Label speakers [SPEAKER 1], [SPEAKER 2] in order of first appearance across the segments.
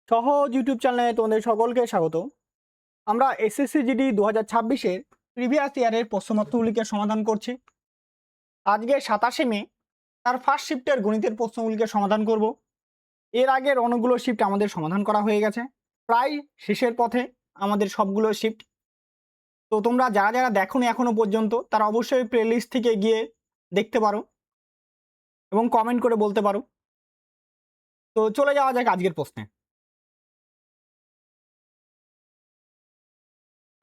[SPEAKER 1] সহজ ইউটিউব চ্যানেলে তোমাদের সকলকে স্বাগত। আমরা এসএসসি জিডি 2026-এর প্রিভিয়াস ইয়ারের প্রশ্নপত্রগুলিকে সমাধান করছি। আজকে 27শে মে তার ফার্স্ট শিফটের গণিতের প্রশ্নগুলিকে সমাধান করব। এর আগের অনেকগুলো শিফট আমাদের সমাধান করা হয়ে গেছে, প্রায় শেষের পথে আমাদের সবগুলো শিফট। তো তোমরা যারা যারা দেখোনি এখনো পর্যন্ত তারা অবশ্যই প্লেলিস্ট থেকে গিয়ে দেখতে পারো এবং কমেন্ট করে বলতে পারো। তো চলে যাওয়া যাক আজকের প্রশ্নে।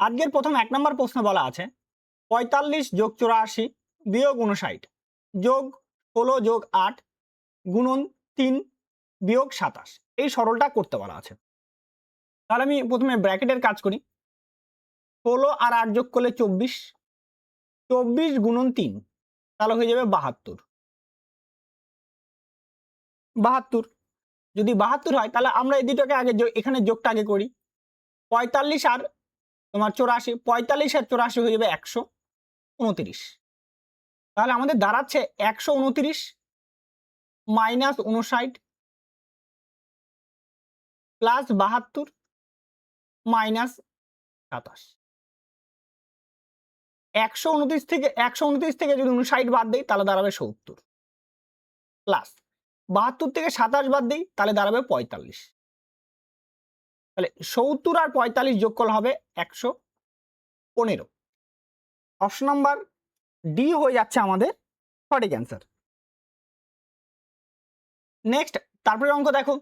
[SPEAKER 1] আজকের প্রথম 1 নম্বর প্রশ্ন বলা আছে 45 যোগ 84 বিয়োগ 59 যোগ 16 যোগ 8 গুণন 3 বিয়োগ 27 এই সরলটা করতে বলা আছে। তাহলে আমি প্রথমে ব্র্যাকেটের কাজ করি। 16 আর 8 যোগ করলে 24, 24 গুণন 3 তাহলে হয়ে যাবে 72। যদি 72 হয় তাহলে আমরা এই দুটোকে আগে এখানে যোগটা আগে করি। 45 আর তোমার 84, 45 আর 84 হয়ে যাবে 129। তাহলে আমাদের দাঁড়াচ্ছে 129 মাইনাস 59 প্লাস 72 মাইনাস 27। 129 থেকে যদি 59 বাদ দেই তাহলে দাঁড়াবে 70, প্লাস 72 থেকে 27 বাদ দেই তাহলে দাঁড়াবে 45। তাহলে 70 আর 45 যোগ করলে হবে 115। অপশন নাম্বার ডি হয়ে যাচ্ছে আমাদের সঠিক অ্যান্সার। নেক্সট তারপরে অঙ্ক দেখো।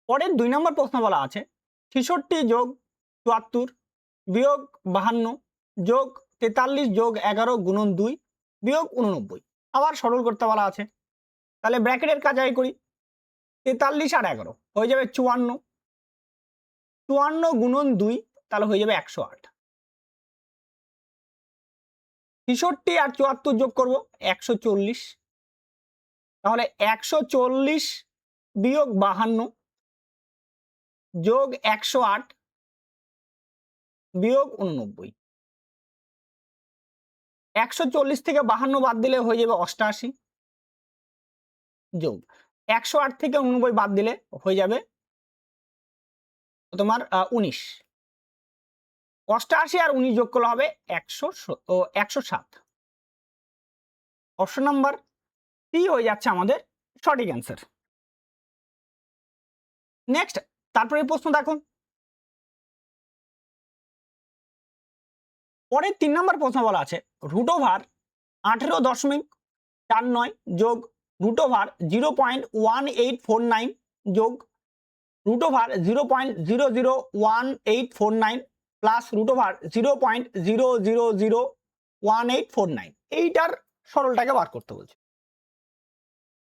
[SPEAKER 1] পরের 2 নম্বর প্রশ্ন বলা আছে 66 যোগ 74 বিয়োগ 52 যোগ 43 যোগ 11 গুণন 2 বিয়োগ 89। আবার সরল করতে বলা আছে। তাহলে ব্র্যাকেটের কাজ আগে করি। 43 আর 11 হয়ে যাবে 54, 54 গুণন 2 তাহলে হয়ে যাবে 108। 66 আর 74 যোগ করব 140, তাহলে 140 বিয়োগ 52 যোগ 108 বিয়োগ 89। 140 থেকে 52 বাদ দিলে হয়ে যাবে 88, যোগ 108 থেকে 89 বাদ দিলে হয়ে যাবে তোমার 19। 88 আর 19 যোগ করলে হবে 107। অপশন নাম্বার সি হয়ে যাচ্ছে আমাদের সঠিক অ্যান্সার। নেক্সট তারপরে প্রশ্ন দেখুন। পরের 3 নম্বর প্রশ্ন বলা আছে রুট ওভার 18.49 যোগ রুট ওভার 0.1849 যোগ root over 0.001849 plus root over 0.0001849 এইটার সরলটাকে বার করতে বলছে।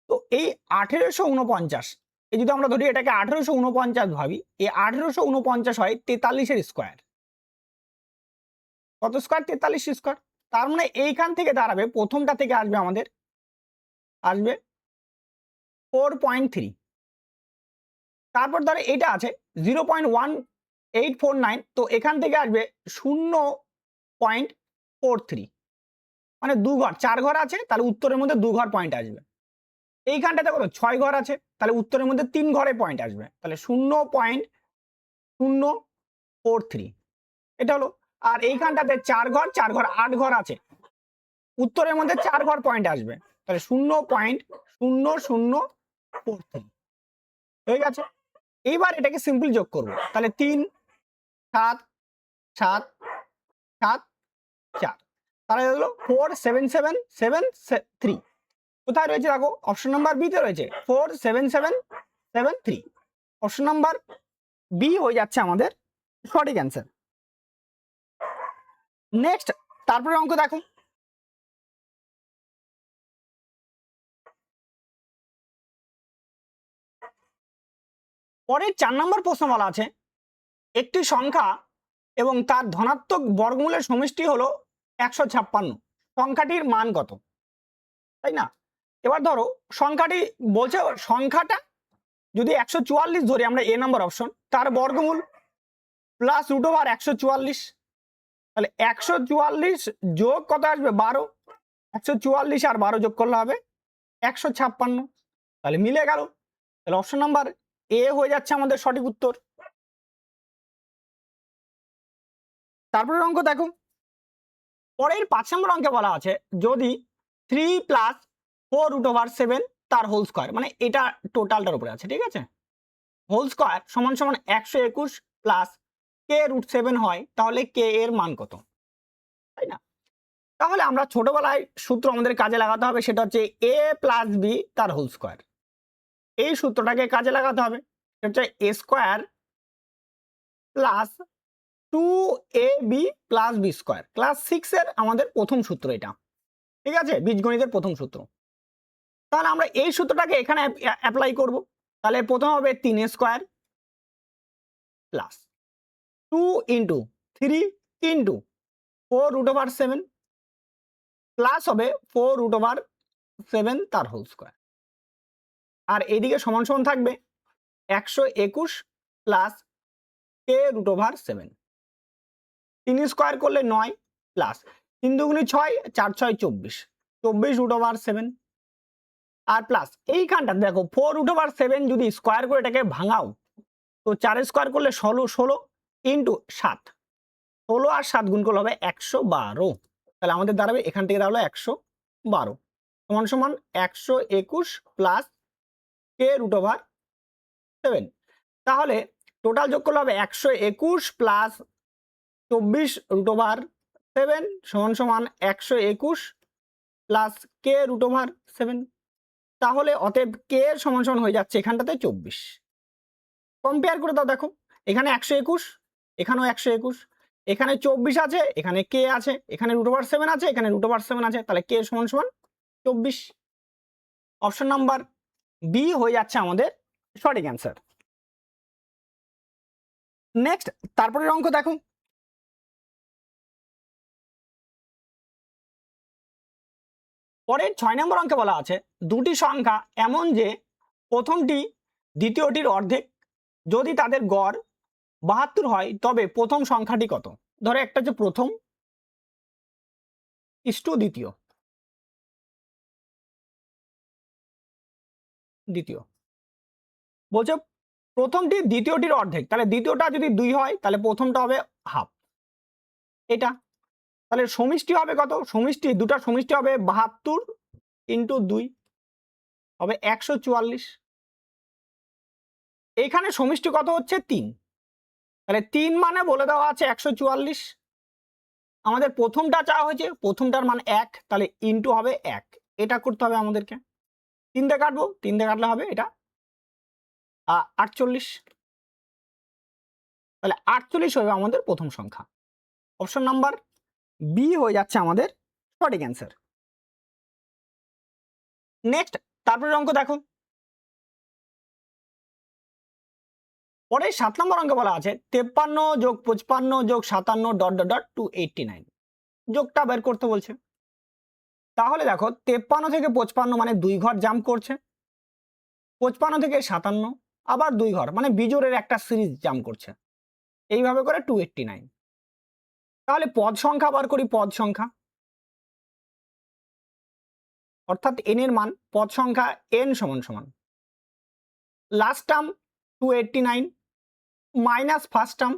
[SPEAKER 1] তো এই 1849 এই যদি আমরা ধরি এটাকে 1849 ভাবি, এই 1849 হয় 43-এর স্কোয়ার। কত স্কোয়ার? 43 স্কোয়ার। তার মানে এইখান থেকে দাঁড়াবে, প্রথমটা থেকে আসবে আমাদের আসবে 4.3। তারপর ধরে এটা আছে 0.1849, তো এখান থেকে আসবে 0.43, মানে 2 ঘর, 4 ঘর আছে, তাহলে উত্তরের মধ্যে 2 ঘর পয়েন্ট আসবে। এইখানটাতে কত? 6 ঘর আছে, তাহলে উত্তরের মধ্যে 3 ঘরে পয়েন্ট আসবে, তাহলে 0.043 এটা হলো। আর এইখানটাতে 4 ঘর 8 ঘর আছে, উত্তরের মধ্যে 4 ঘর পয়েন্ট আসবে, তাহলে 0.0043 হয়ে গেছে। এইবার এটাকে সিম্পল যোগ করব, তাহলে 3 7 7 7 4, তাহলে হলো 47773। কোথায় রয়েছে দেখো? অপশন নাম্বার বি তে রয়েছে 47773। অপশন নাম্বার বি হয়ে যাচ্ছে আমাদের সঠিক অ্যান্সার। নেক্সট তারপরে অঙ্ক দেখো। পরের 4 নম্বর প্রশ্ন বলা আছে একটি সংখ্যা এবং তার ধনাত্মক বর্গমূলের সমষ্টি হলো 156, সংখ্যাটির মান কত? তাই না? এবার ধরো সংখ্যাটি বলছে, সংখ্যাটা যদি 144 ধরি আমরা, এ নাম্বার অপশন, তার বর্গমূল প্লাস রুট ওভার 144, তাহলে 144 যোগ কত আসবে? 12। 144 আর 12 যোগ করলে হবে 156। তাহলে মিলে গেল। তাহলে অপশন নাম্বার এ হয়ে যাচ্ছে আমাদের সঠিক উত্তর। তারপরের অঙ্ক দেখো, পরের 5 নম্বর অঙ্কে বলা আছে যদি 3 প্লাস 4√7 তার হোল স্কয়ার, মানে এটা টোটালটার উপরে আছে, ঠিক আছে, হোল স্কয়ার সমান সমান 121 প্লাস k√7 হয়, তাহলে k এর মান কত, তাই না? তাহলে আমরা ছোটবেলায় সূত্র আমাদের কাজে লাগাতে হবে, সেটা হচ্ছে a প্লাস বি তার হোল স্কয়ার। এই সূত্রটাকে কাজে লাগাতে হবে, সেটা হচ্ছে a square plus 2ab plus B square. Class 6 এর আমাদের প্রথম সূত্র এটা, ঠিক আছে, বীজগণিতের প্রথম সূত্র। তাহলে আমরা এই সূত্রটাকে এখানে অ্যাপ্লাই করব। তাহলে প্রথম হবে 3a square plus 2 into 3 into 4√7 plus হবে 4√7 তার হোল স্কয়ার। আর এইদিকে সমান সমান থাকবে 121 প্লাস k√7। 3 স্কয়ার করলে 9 প্লাস 3 দুগুণে 6, 4 6 24, 24√7 আর প্লাস এইখানটা দেখো 4√7 যদি স্কয়ার করে এটাকে ভাঙাও, তো 4 স্কয়ার করলে 16 ইন্টু 7, 16 আর 7 গুণ করলে হবে 112। তাহলে আমাদের দাঁড়াবে এখান থেকে দাঁড়ালো 112 সমান সমান 121 প্লাস k√7। তাহলে টোটাল যোগ করলে হবে 121 প্লাস 24√7 সমান সমান 121 প্লাস k√7। তাহলে অতএব k এর সমান সমান হয়ে যাচ্ছে এখানটাতে 24। কম্পেয়ার করে দাও, দেখো এখানে 121, এখানেও 121, এখানে 24 আছে, এখানে k আছে, এখানে √7 আছে, এখানে √7 আছে, তাহলে k সমান সমান 24। অপশন নাম্বার বি হয়ে যাচ্ছে আমাদের সঠিক অ্যান্সার। নেক্সট তারপরের অঙ্ক দেখো, পরের 6 নম্বর অঙ্কে বলা আছে দুটি সংখ্যা এমন যে প্রথমটি দ্বিতীয়টির অর্ধেক, যদি তাদের গড় 72 হয় তবে প্রথম সংখ্যাটি কত। ধরো একটা হচ্ছে প্রথম ইস্টু দ্বিতীয়, দ্বিতীয় বলছে প্রথমটি দ্বিতীয়টির অর্ধেক, তাহলে দ্বিতীয়টা যদি 2 হয় তাহলে প্রথমটা হবে হাফ এটা। তাহলে সমষ্টি হবে কত, সমষ্টি দুটা সমষ্টি হবে 72 ইন্টু 2 হবে 144। এইখানে সমষ্টি কত হচ্ছে 3, তাহলে 3 মানে বলে দেওয়া আছে 144। আমাদের প্রথমটা চাওয়া হয়েছে, প্রথমটার মান 1, তাহলে ইন্টু হবে 1, এটা করতে হবে আমাদেরকে। 3 দিয়ে কাটবো, 3 দিয়ে কাটলে হবে এটা 48। তাহলে 48 হবে আমাদের প্রথম সংখ্যা। অপশন নাম্বার বি হয়ে যাচ্ছে আমাদের সঠিক অ্যান্সার। নেক্সট তারপরের অঙ্ক দেখো, পরে 7 নম্বর অঙ্কে বলা আছে 53 যোগ 55 যোগ 57 ডট ডট ডট 289, যোগটা বের করতে বলছে। তাহলে দেখো 53 থেকে 55 মানে 2 ঘর জাম্প করছে, 55 থেকে 57 আবার 2 ঘর, মানে বিজোড়ের একটা সিরিজ জাম্প করছে, এইভাবে করে 289। তাহলে পদ সংখ্যা বার করি, পদ সংখ্যা অর্থাৎ n এর মান, পদ সংখ্যা n সমান সমান last term 289 minus first term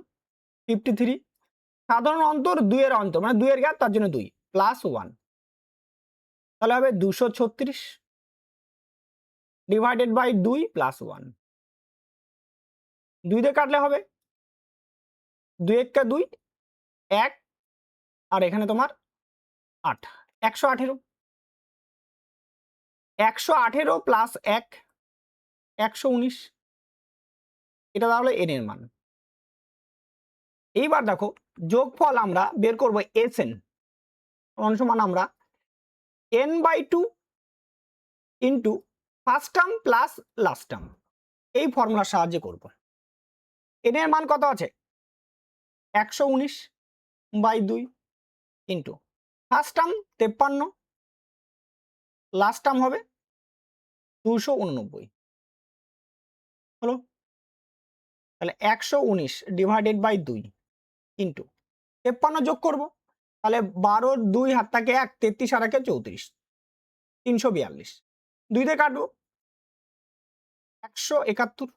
[SPEAKER 1] 53, সাধারণ অন্তর 2 এর অন্তর মানে 2 এর গ্যাপ, তার জন্য 2 প্লাস 1, তাহলে হবে 236 ডিভাইডেড বাই 2 প্লাস 1। 2 দিয়ে কাটলে হবে 2 1 কে 2 1, আর এখানে তোমার 8, 118, 118 প্লাস 1 119, এটা তাহলে n এর মান। এইবার দেখো যোগফল আমরা বের করব Sn সমান সমান আমরা n/2 into first term plus last term, এই ফর্মুলার সাহায্যে করব। n এর মান কত আছে 119/2 into first term 53, last term হবে 289 হলো। তাহলে 119 ডিভাইডেড বাই 2 ইন্টু 53 যোগ করব, তাহলে 12 2 হাত থাকে 1, 33 আর 1 34, 342। 2 দিয়ে কাটবো, 171,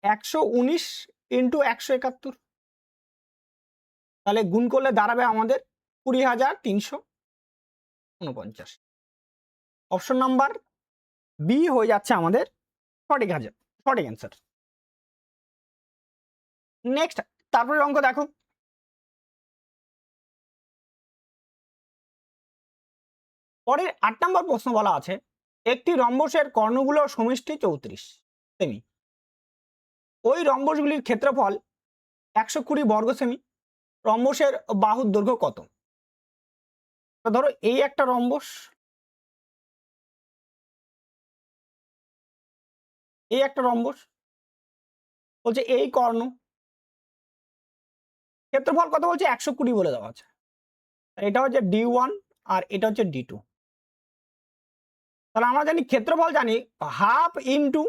[SPEAKER 1] 119 ইন্টু 171, তাহলে গুণ করলে দাঁড়াবে আমাদের 20,349। অপশন নাম্বার বি হয়ে যাচ্ছে আমাদের সঠিক অ্যান্সার। নেক্সট, তারপরে অঙ্ক দেখো, পরের 8 নম্বর প্রশ্ন বলা আছে একটি রম্বসের কর্ণগুলোর সমষ্টি 34 সেমি, ওই রম্বসগুলির ক্ষেত্রফল 120 বর্গ সেমি, রম্বসের বাহুর দৈর্ঘ্য কত? তো ধরো এই একটা রম্বস, এই একটা রম্বস, বলছে এই কর্ণ ক্ষেত্রফল কত বলছে 120 বলে দেওয়া আছে, এটা হচ্ছে D1 আর এটা হচ্ছে D2। তাহলে আমরা জানি ক্ষেত্রফল জানি হাফ ইন্টু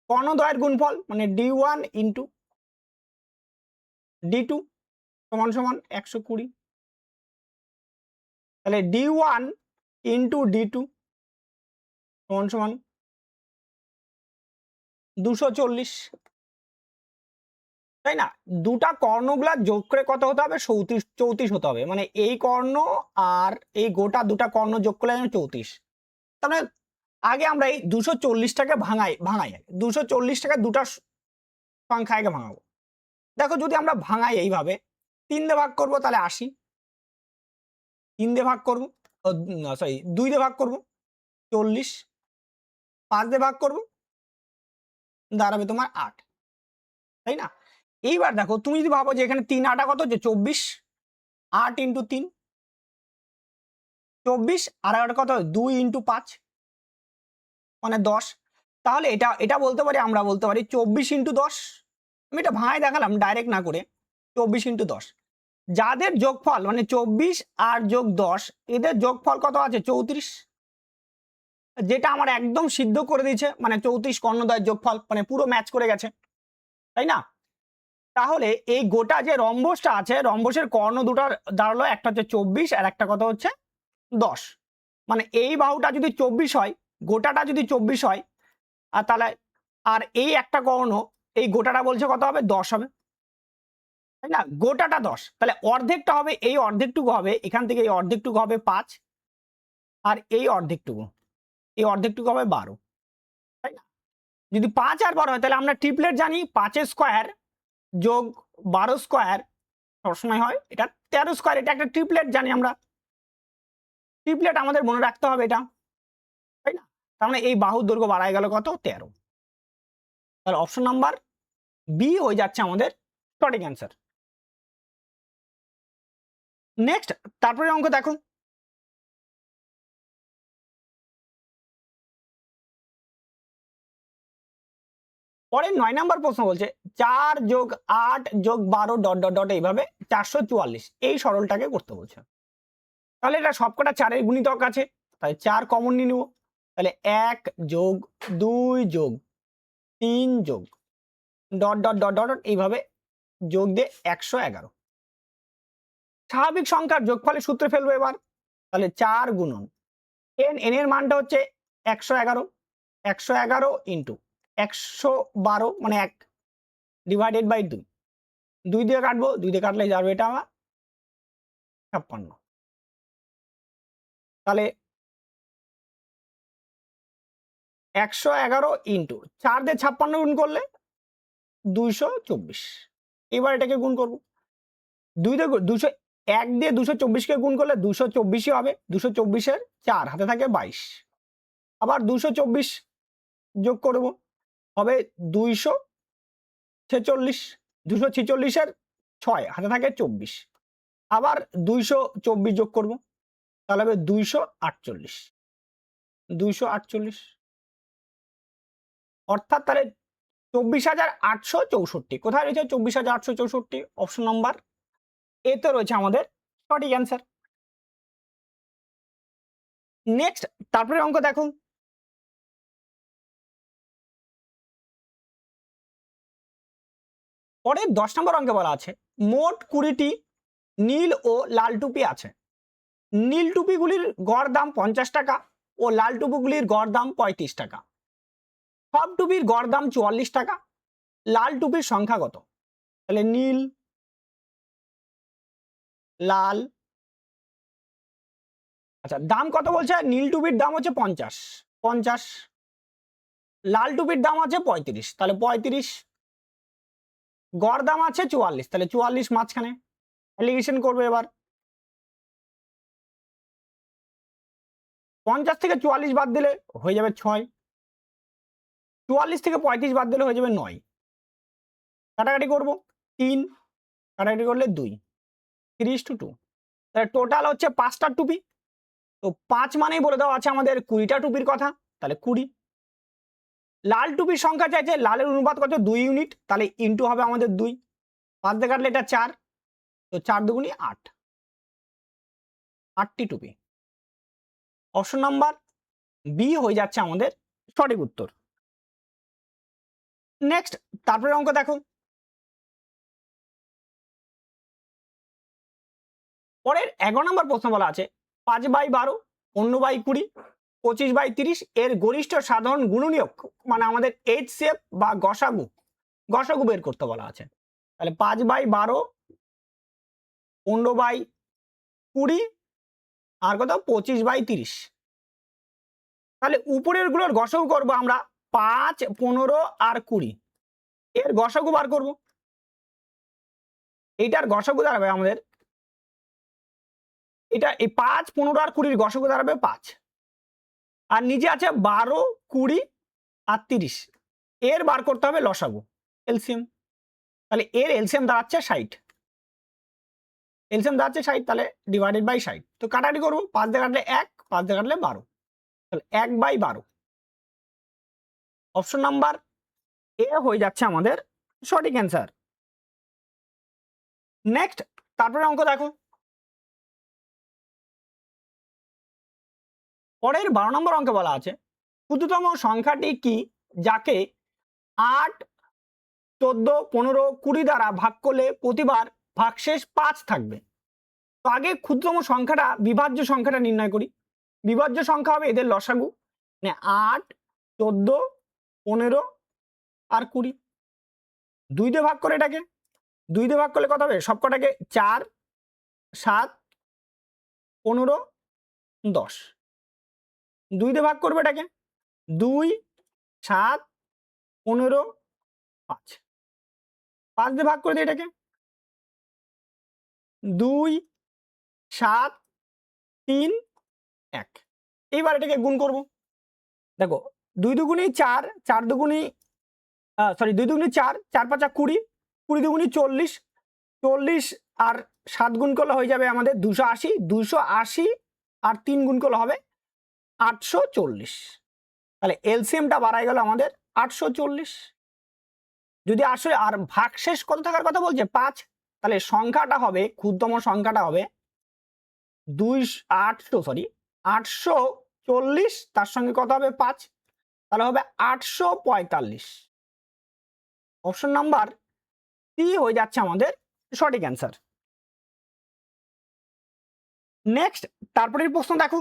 [SPEAKER 1] কর্ণদ্বয়ের গুণফল, মানে D1 ইন্টু D2 সমান সমান 120। তাহলে D1 ইন্টু D2 সমান সমান 240, তাই না? দুটা কর্ণগুলা যোগ করে কত হতে হবে? 34 হতে হবে, মানে এই কর্ণ আর এই গোটা দুটা কর্ণ যোগ করলে 34। তার মানে আগে আমরা এই 240টাকে ভাঙাই 240টাকে দুটা সংখ্যা আগে ভাঙাবো। দেখো যদি আমরা ভাঙাই এইভাবে 3 দিয়ে ভাগ করবো তাহলে 80, 3 দিয়ে ভাগ করবো, সরি 2 দিয়ে ভাগ করবো 40, 5 দিয়ে ভাগ করবো দাঁড়াবে তোমার 8, তাই না? এইবার দেখো তুমি যদি ভাবো যে এখানে 3 8 কত হচ্ছে 24, 8 ইন্টু 3 24, আর একটা কত 2 ইন্টু 5 মানে 10। তাহলে এটা বলতে পারি, আমরা বলতে পারি 24 ইন্টু 10। আমি এটা ভাঙাই দেখালাম ডাইরেক্ট না করে, 24 ইন্টু 10, যাদের যোগফল মানে 24 আর যোগ 10 এদের যোগফল কত আছে 34, যেটা আমার একদম সিদ্ধ করে দিয়েছে, মানে 34 কর্ণদ্বয়ের যোগফল, মানে পুরো ম্যাচ করে গেছে, তাই না? তাহলে এই গোটা যে রম্বসটা আছে, রম্বসের কর্ণ দুটার দাঁড়ালো, একটা হচ্ছে 24 আর একটা কত হচ্ছে 10, মানে এই বাহুটা যদি 24 হয়, গোটাটা যদি 24 হয়, আর তাহলে আর এই একটা কর্ণ এই গোটাটা বলছে কত হবে 10 হবে, তাই না? গোটাটা 10, তাহলে অর্ধেকটা হবে, এই অর্ধেকটুকু হবে এখান থেকে, এই অর্ধেকটুকু হবে 5, আর এই অর্ধেকটুকু হবে 12, তাই না? যদি 5 আর 12 হয় তাহলে আমরা ট্রিপলেট জানি, 5 স্কোয়ার যোগ 12 স্কোয়ার সবসময় হয় এটা 13 স্কোয়ার, এটা একটা ট্রিপলেট জানি আমরা, ট্রিপলেট আমাদের মনে রাখতে হবে এটা, তাই না? তার মানে এই বাহুর দৈর্ঘ্য বাড়ায় গেল কত 13। তাহলে অপশন নাম্বার বি হয়ে যাচ্ছে আমাদের সঠিক অ্যান্সার। নেক্সট, তারপরে অঙ্ক দেখো, পরে 9 নম্বর প্রশ্ন বলছে 4 যোগ 8 যোগ 12 ডট ডট ডট এইভাবে 444 এই সরলটাকে করতে বলছে। তাহলে এটা সবকটা 4 এর গুণিতক আছে, তাই 4 কমন নিয়ে নেব, তাহলে 1 যোগ 2 যোগ 3 যোগ ডট ডট ডট ডট এইভাবে যোগ দিয়ে 111। স্বাভাবিক সংখ্যার যোগফলের সূত্রে ফেলবো এবার, তাহলে 4 গুণন n এর মানটা হচ্ছে 111, 111 ইন্টু 112 মানে 1 ডিভাইডেড বাই 2, 2 দিয়ে কাটবো, 2 দিয়ে কাটলে যাবে এটা আমার 56। তাহলে 111 ইন্টু 4 দিয়ে 56 গুণ করলে 224। এবার এটাকে গুণ করবো 2 দিয়ে 200, 1 দিয়ে 224কে গুণ করলে 224ই হবে, 224-এর 4 হাতে থাকে 22, আবার 224 যোগ করব হবে 246, 246-এর 6 হাতে থাকে 24, আবার 224 যোগ করব তাহলে হবে 248, 248, অর্থাৎ তাহলে 24,864 কোথায় রয়েছে 24,864, অপশন নাম্বার এতে রয়েছে আমাদের সঠিক অ্যান্সার। নেক্সট, তারপরে অঙ্ক দেখো, পরে 10 নম্বর অঙ্কে বলা আছে মোট 20টি নীল ও লাল টুপি আছে, নীল টুপিগুলির গড় দাম 50 টাকা ও লাল টুপিগুলির গড় দাম 35 টাকা, সব টুপির গড় দাম 44 টাকা, লাল টুপির সংখ্যা কত? তাহলে নীল, লাল, আচ্ছা দাম কত বলছে? নীল টুপির দাম হচ্ছে 50, লাল টুপির দাম আছে 35, তাহলে 35, গড় দাম আছে 44, তাহলে 44 মাঝখানে এলিগেশন করবে। এবার 50 থেকে 44 বাদ দিলে হয়ে যাবে 6, 44 থেকে 35 বাদ দিলে হয়ে যাবে 9, কাটাকাটি করবো 3, কাটাকাটি করলে 2, 3:2, তাহলে টোটাল হচ্ছে 5টা টুপি। তো 5 মানেই বলে দেওয়া আছে আমাদের 20টা টুপির কথা, তাহলে 20। লাল টুপির সংখ্যা চাইছে, লালের অনুপাত কত? 2 ইউনিট, তাহলে ইন্টু হবে আমাদের 2, 5 দিয়ে কাটলে এটা 4, তো 4 দুগুণি 8, 8টি টুপি। অপশন নাম্বার বি হয়ে যাচ্ছে আমাদের সঠিক উত্তর। নেক্সট, তারপরে অঙ্ক দেখো। পরের 11 নম্বর প্রশ্ন বলা আছে 5/12, 15/20, 25/30 এর গরিষ্ঠ সাধারণ গুণনীয়ক, মানে আমাদের HCF বা গসাগু, গসাগু বের করতে বলা আছে। তাহলে 5/12, 15/20 আর কত 25/30। তাহলে উপরের গুলোর গসাগু করবো আমরা 5, 15 আর 20, এর গসাগু বার করব। এইটার গসাগু দাঁড়াবে আমাদের, এটা এই 5, 15 আর 20 গসাগু দাঁড়াবে 5, আর নিচে আছে 12, 20 আর 30, এর বার করতে হবে লসাগু, এলসিএম। তাহলে এর এলসিএম দাঁড়াচ্ছে 60, এলসিএম দাঁড়াচ্ছে 60, তাহলে ডিভাইডেড বাই 60। তো কাটাকাটি করবো, 5 দিয়ে কাটলে 1, 5 দিয়ে কাটলে 12, তাহলে 1/12। অপশন নাম্বার এ হয়ে যাচ্ছে আমাদের সঠিক অ্যান্সার। নেক্সট, তারপরে অঙ্ক দেখো। পরের 12 নম্বর অঙ্কে বলা আছে ক্ষুদ্রতম সংখ্যাটি কি যাকে 8, 14, 15, 20 দ্বারা ভাগ করলে প্রতিবার ভাগশেষ 5 থাকবে। তো আগে ক্ষুদ্রতম সংখ্যাটা, বিভাজ্য সংখ্যাটা নির্ণয় করি। বিভাজ্য সংখ্যা হবে এদের লসাগু, মানে 8, 14, 15 আর 20। 2 দিয়ে ভাগ করে এটাকে, 2 দিয়ে ভাগ করলে কত হবে? সবকটাকে 4, 7, 15, 10। 2 দিয়ে ভাগ করবে এটাকে, 2, 7, 15, 5। 5 দিয়ে ভাগ করে দিই এটাকে, 2, 7, 3, 1। এইবার এটাকে গুণ করব। দেখো 2 দুগুণি 4, 4 দুগুণি 2 দুগুণি 4, 4 5 20, 20 দুগুণি 40, 40 আর 7 গুণ করলে হয়ে যাবে আমাদের 280, 280 আর 3 গুণ করলে হবে 840। তাহলে এলসিএমটা বাড়াই গেল আমাদের 840। যদি আসলে আর ভাগশেষ কত থাকার কথা বলছে 5, তাহলে সংখ্যাটা হবে, ক্ষুদ্রতম সংখ্যাটা হবে 840, তার সঙ্গে কত হবে 5, তাহলে হবে 845। অপশন নাম্বার সি হয়ে যাচ্ছে আমাদের সঠিক অ্যান্সার। নেক্সট, তারপরের প্রশ্ন দেখো।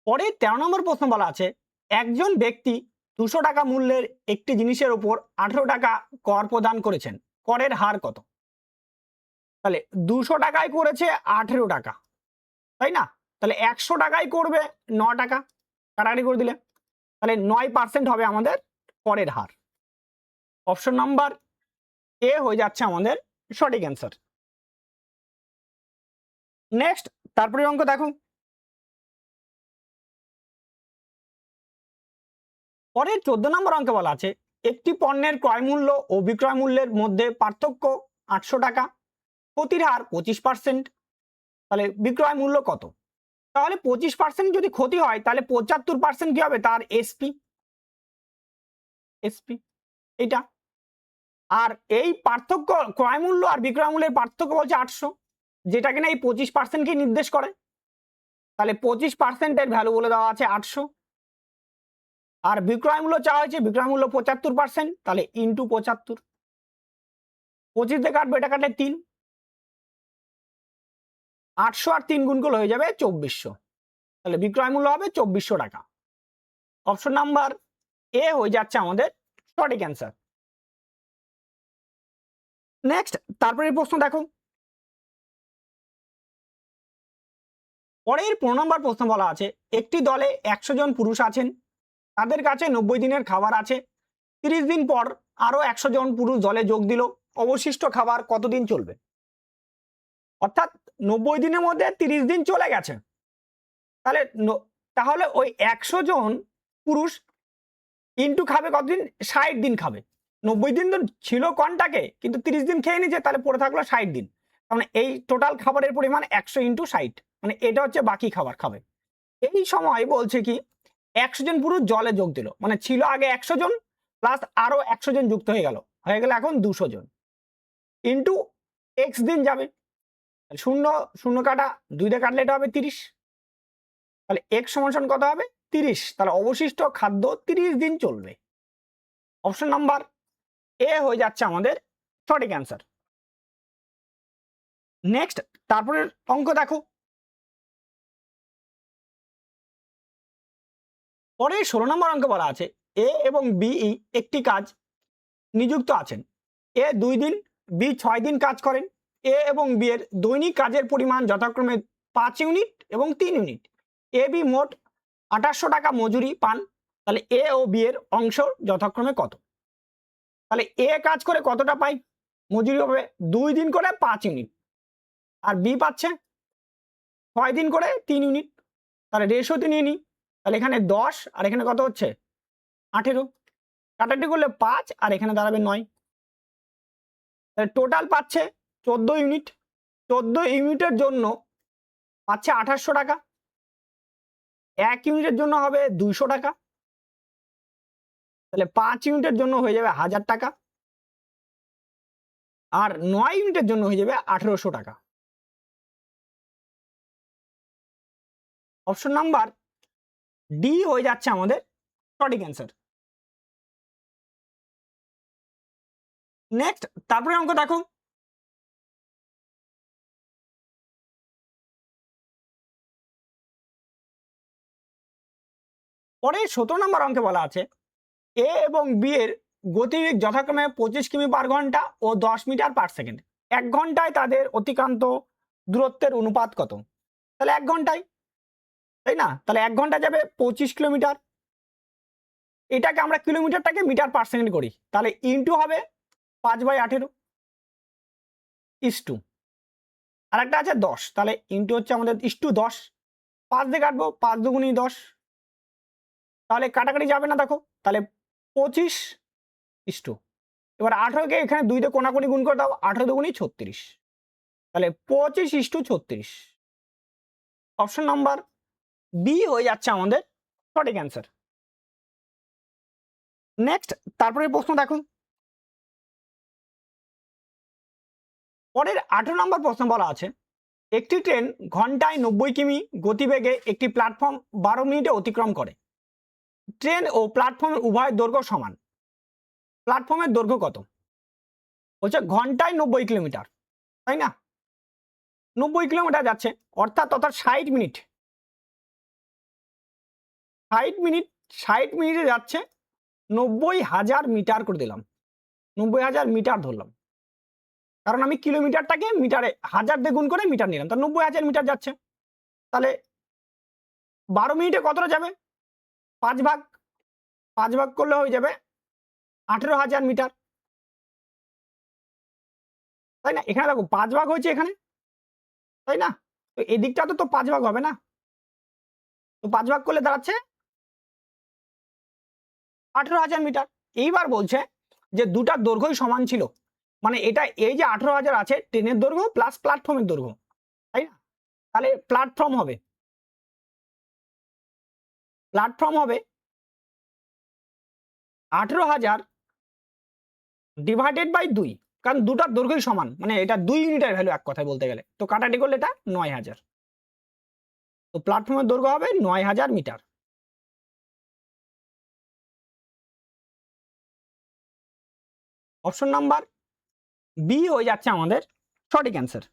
[SPEAKER 1] পরে 13 নম্বর প্রশ্ন বলা আছে একজন ব্যক্তি 200 টাকা মূল্যের একটি জিনিসের উপর 18 টাকা কর প্রদান করেছেন, করের হার কত? তাহলে 200 টাকায় করেছে 18 টাকা, তাই না? তাহলে 100 টাকায় করবে 9 টাকা, কাটাকাটি করে দিলে তাহলে 9% হবে আমাদের করের হার। অপশন নাম্বার এ হয়ে যাচ্ছে আমাদের সঠিক অ্যান্সার। নেক্সট, তারপরে অঙ্ক দেখো। পরের 14 নম্বর অঙ্কে বলা আছে একটি পণ্যের ক্রয় মূল্য ও বিক্রয় মূল্যের মধ্যে পার্থক্য 800 টাকা, ক্ষতির হার 25%, তাহলে বিক্রয় মূল্য কত? তাহলে 25% যদি ক্ষতি হয় তাহলে 75% কি হবে? তার এসপি, এটা। আর এই পার্থক্য, ক্রয় মূল্য আর বিক্রয় মূল্যের পার্থক্য বলছে 800, যেটা কিনা এই 25%কে নির্দেশ করে। তাহলে 25% এর ভ্যালু বলে দেওয়া আছে 800। আর বিক্রয় মূল্য চাওয়া হয়েছে, বিক্রয় মূল্য 75%, তাহলে ইন্টু 75। 25 দিয়ে কাটবে, এটা কাটলে 3, 800 আর 3 গুণ করলে হয়ে যাবে 2400। তাহলে বিক্রয় মূল্য হবে 2400 টাকা। অপশন নাম্বার এ হয়ে যাচ্ছে আমাদের সঠিক অ্যান্সার। নেক্সট, তারপরে প্রশ্ন দেখো, পরের 15 নম্বর প্রশ্ন বলা আছে, একটি দলে 100 জন পুরুষ আছেন, তাদের কাছে 90 দিনের খাবার আছে, 30 দিন পর আরো 100 জন পুরুষ দলে যোগ দিল, অবশিষ্ট খাবার কতদিন চলবে? অর্থাৎ 90 দিনের মধ্যে 30 দিন চলে গেছে, তাহলে তাহলে ওই 100 জন পুরুষ ইন্টু খাবে কতদিন? 60 দিন খাবে। 90 দিন তো ছিল কনটাকে, কিন্তু 30 দিন খেয়ে নিয়েছে, তাহলে পড়ে থাকলো 60 দিন। মানে এই টোটাল খাবারের পরিমাণ 100 ইন্টু 60, মানে এটা হচ্ছে বাকি খাবার খাবে। এই সময় বলছে কি 100 জন পুরুষ জলে যোগ দিল, মানে ছিল আগে 100 জন প্লাস আরো 100 জন যুক্ত হয়ে গেল এখন 200 জন ইন্টু এক্স দিন যাবে, শূন্য শূন্য কাটা 2 দিয়ে কাটলে এটা হবে 30, তাহলে এক্স সমান কত হবে? 30। তাহলে অবশিষ্ট খাদ্য 30 দিন চলবে। অপশন নাম্বার এ হয়ে যাচ্ছে আমাদের সঠিক অ্যান্সার। নেক্সট, তারপরের অঙ্ক দেখো, পরে 16 নম্বর অঙ্ক বলা আছে, এ এবং বি একটি কাজ নিযুক্ত আছেন। এ 2 দিন, বি 6 দিন কাজ করেন। এ এবং বি এর দৈনিক কাজের পরিমাণ যথাক্রমে 5 ইউনিট এবং 3 ইউনিট। এ বি মোট 2800 টাকা মজুরি পান, তাহলে এ ও বি এর অংশ যথাক্রমে কত? তাহলে এ কাজ করে কতটা পাই? মজুরি হবে 2 দিন করে 5 ইউনিট, আর বি পাচ্ছে 6 দিন করে 3 ইউনিট। তাহলে রেশিওতে নিয়ে নিই, তাহলে এখানে 10 আর এখানে কত হচ্ছে? 18, কাটাটি করলে 5 আর এখানে দাঁড়াবে 9, তাহলে টোটাল পাচ্ছে 14 ইউনিট। 14 ইউনিটের জন্য পাচ্ছে 2800 টাকা, 1 ইউনিটের জন্য হবে 200 টাকা, তাহলে 5 ইউনিটের জন্য হয়ে যাবে 1000 টাকা, আর 9 ইউনিটের জন্য হয়ে যাবে 1800 টাকা। অপশন নাম্বার ডি হয়ে যাচ্ছে আমাদের সঠিক অ্যান্সার। নেক্সট, তারপরে অঙ্ক দেখো, পরে 17 নম্বর অঙ্কে বলা আছে, এ এবং বি এর গতিবেগ যথাক্রমে 25 কিমি পার ঘন্টা ও 10 মিটার পার সেকেন্ড। 1 ঘন্টায় তাদের অতিক্রান্ত দূরত্বের অনুপাত কত? তাহলে 1 ঘন্টায়, তাই না? তাহলে 1 ঘন্টা যাবে 25 কিলোমিটার, এটাকে আমরা কিলোমিটারটাকে মিটার পার সেকেন্ড করি, তাহলে ইন্টু হবে 5/18 ইস্টু আর একটা আছে 10, তাহলে ইন্টু হচ্ছে আমাদের ইস্টু 10, 5 দিয়ে কাটবো, 5 দুগুণি 10, তাহলে কাটাকাটি যাবে না দেখো, তাহলে 25 ইস্টু, এবার 18কে এখানে 2 দিয়ে কোনাকুনি গুণ করে দাও, 18 দুগুণি 36, তাহলে 25:36। অপশন নাম্বার বি হয়ে যাচ্ছে আমাদের সঠিক অ্যান্সার। নেক্সট, তারপরে প্রশ্ন দেখো, পরের 18 নম্বর প্রশ্ন বলা আছে, একটি ট্রেন ঘন্টায় 90 কিমি গতিবেগে একটি প্ল্যাটফর্ম 12 মিনিটে অতিক্রম করে। ট্রেন ও প্ল্যাটফর্মের উভয় দৈর্ঘ্য সমান, প্ল্যাটফর্মের দৈর্ঘ্য কত? বলছে ঘন্টায় 90 কিলোমিটার, তাই না? 90 কিলোমিটার যাচ্ছে, অর্থাৎ 60 মিনিট, 60 মিনিটে যাচ্ছে 90,000 মিটার করে দিলাম, 90,000 মিটার ধরলাম, কারণ আমি কিলোমিটারটাকে মিটারে 1000 দিয়ে গুণ করে মিটার নিলাম, তাহলে 90,000 মিটার যাচ্ছে। তাহলে 12 মিনিটে কতটা যাবে? 5 ভাগ, 5 ভাগ করলে হয়ে যাবে 18,000 মিটার, তাই না? এখানে দেখো 5 ভাগ হয়েছে এখানে, তাই না? তো এদিকটা তো 5 ভাগ হবে না, তো 5 ভাগ করলে দাঁড়াচ্ছে 18,000 মিটার। এইবার বলছে যে দুটার দৈর্ঘ্যই সমান ছিল, মানে এটা এই যে 18,000 আছে ট্রেনের দৈর্ঘ্য প্লাস প্ল্যাটফর্মের দৈর্ঘ্য, তাই না? তাহলে প্ল্যাটফর্ম হবে 18,000 ডিভাইডেড বাই 2, কারণ দুটার দৈর্ঘ্যই সমান, মানে এটা 2 ইউনিটের ভ্যালু এক কথায় বলতে গেলে, তো কাটাটি করলে এটা 9,000, তো প্ল্যাটফর্মের দৈর্ঘ্য হবে 9,000 মিটার। অপশন নাম্বার বি হয়ে যাচ্ছে আমাদের সঠিক অ্যান্সার।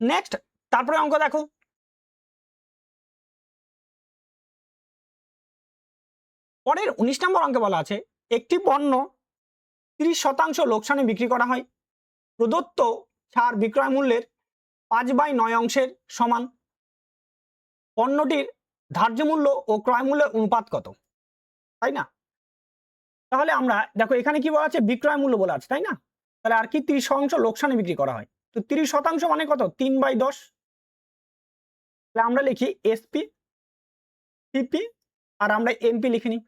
[SPEAKER 1] নেক্সট, তারপরে অঙ্ক দেখো, পরের 19 নম্বর অঙ্কে বলা আছে একটি পণ্য 30% লোকসানে বিক্রি করা হয়, প্রদত্ত ছাড় বিক্রয় মূল্যের 5/9 অংশের সমান, পণ্যটির ধার্য মূল্য ও ক্রয় মূল্যের অনুপাত কত? তাই না? তাহলে আমরা দেখো এখানে কি বলা আছে, বিক্রয় মূল্য বলা আছে, তাই না? তাহলে আর কি 30% লোকসানে বিক্রি করা হয়, তো 30% মানে কত, 3/10। তাহলে আমরা লিখি এসপি, সিপি আর আমরা এমপি লিখে নিই।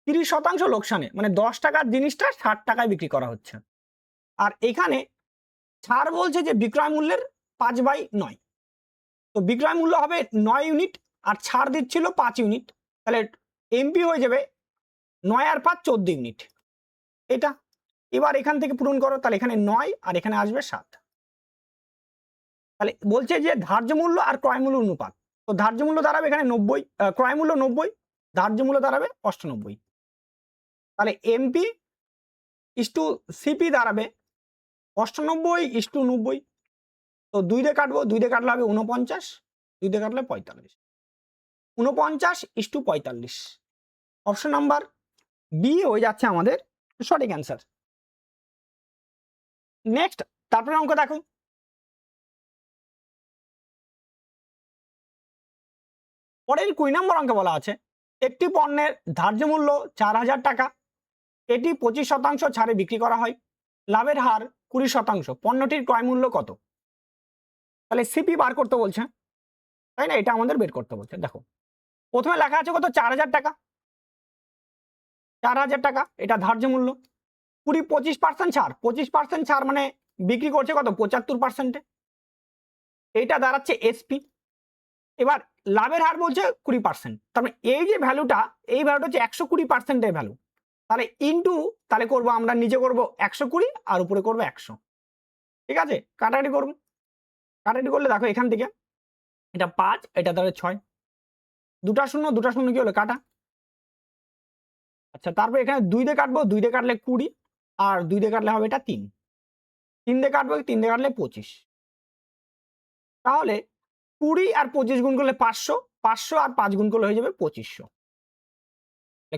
[SPEAKER 1] 30% লোকসানে মানে 10 টাকার জিনিসটা 60 টাকায় বিক্রি করা হচ্ছে, আর এখানে ছাড় বলছে যে বিক্রয় মূল্যের 5/9, তো বিক্রয় মূল্য হবে 9 ইউনিট আর ছাড় দিচ্ছিল 5 ইউনিট, তাহলে এমপি হয়ে যাবে 9 আর 5 14 ইউনিট। এটা এবার এখান থেকে পূরণ করো, তাহলে এখানে 9 আর এখানে আসবে 7। তাহলে বলছে যে ধার্য মূল্য আর ক্রয় মূল্য অনুপাত, তো ধার্য মূল্য দাঁড়াবে এখানে 90, ক্রয় মূল্য 90, ধার্য মূল্য দাঁড়াবে 98। তাহলে এমপি ইস্টু সিপি দাঁড়াবে 98:90। তো 2 দিয়ে কাটবো, 2 দিয়ে কাটলে হবে 49, 2 দিয়ে কাটলে 45, 49:45। অপশন নাম্বার বি হয়ে যাচ্ছে আমাদের সঠিক অ্যান্সার। নেক্সট তারপরে অঙ্ক দেখো, পরের 20 নম্বর অঙ্কে বলা আছে একটি পণ্যের ধার্য মূল্য 4000 টাকা, এটি 25% ছাড়ে বিক্রি করা হয়, লাভের হার 20%, পণ্যটির ক্রয় মূল্য কত? তাহলে সিপি বার করতে বলছে, তাই না? এটা আমাদের বের করতে বলছে। দেখো প্রথমে লেখা আছে কত, 4000 টাকা, 4000 টাকা এটা ধার্য মূল্য, 25% ছাড়, 25% ছাড় মানে বিক্রি করছে কত, 75%, এইটা দাঁড়াচ্ছে এসপি। এবার লাভের হার বলছে 20%, তার মানে এই যে ভ্যালুটা, এই ভ্যালুটা হচ্ছে 120%-এর ভ্যালু, তাহলে ইনটু, তাহলে করবো আমরা নিচে করবো 120 আর উপরে করবো 100, ঠিক আছে? কাটাকাটি করবো, কাটাকাটি করলে দেখো এখান থেকে এটা 5, এটা তাহলে 6, দুটা শূন্য কি হলো, কাটা। আচ্ছা তারপর এখানে 2 দিয়ে কাটবো, 2 দিয়ে কাটলে 20 আর 2 দিয়ে কাটলে হবে এটা 3, 3 দিয়ে কাটবো, 3 দিয়ে কাটলে 25, তাহলে 20 আর 25 গুণ করলে 500, 500 আর 5 গুণ করলে হয়ে যাবে 2500।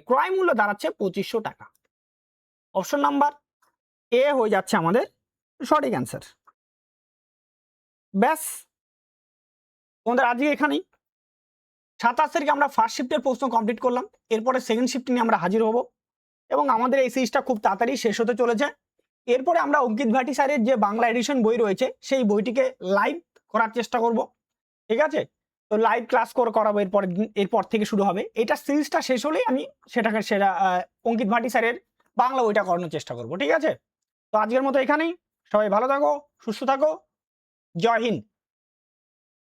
[SPEAKER 1] ক্রয় মূল্য দাঁড়াচ্ছে 2500 টাকা। অপশন নাম্বার এ হয়ে যাচ্ছে আমাদের সঠিক অ্যান্সার। ব্যাস তোমাদের আজকে এখানেই 27 তারিখে আমরা ফার্স্ট শিফটের প্রশ্ন কমপ্লিট করলাম, এরপরে সেকেন্ড শিফট নিয়ে আমরা হাজির হব এবং আমাদের এই সিরিজটা খুব তাড়াতাড়ি শেষ হতে চলেছে। এরপরে আমরা অঙ্কিত ভাটি স্যারের যে বাংলা এডিশন বই রয়েছে সেই বইটিকে লাইভ করার চেষ্টা করব, ঠিক আছে? তো লাইভ ক্লাস করাবো এরপর থেকে শুরু হবে। এটা সিরিজটা শেষ হলেই আমি সেটা অঙ্কিত ভাটি স্যারের বাংলা বইটা করানোর চেষ্টা করব, ঠিক আছে? তো আজকের মতো এখানেই, সবাই ভালো থাকো, সুস্থ থাকো, জয় হিন্দ।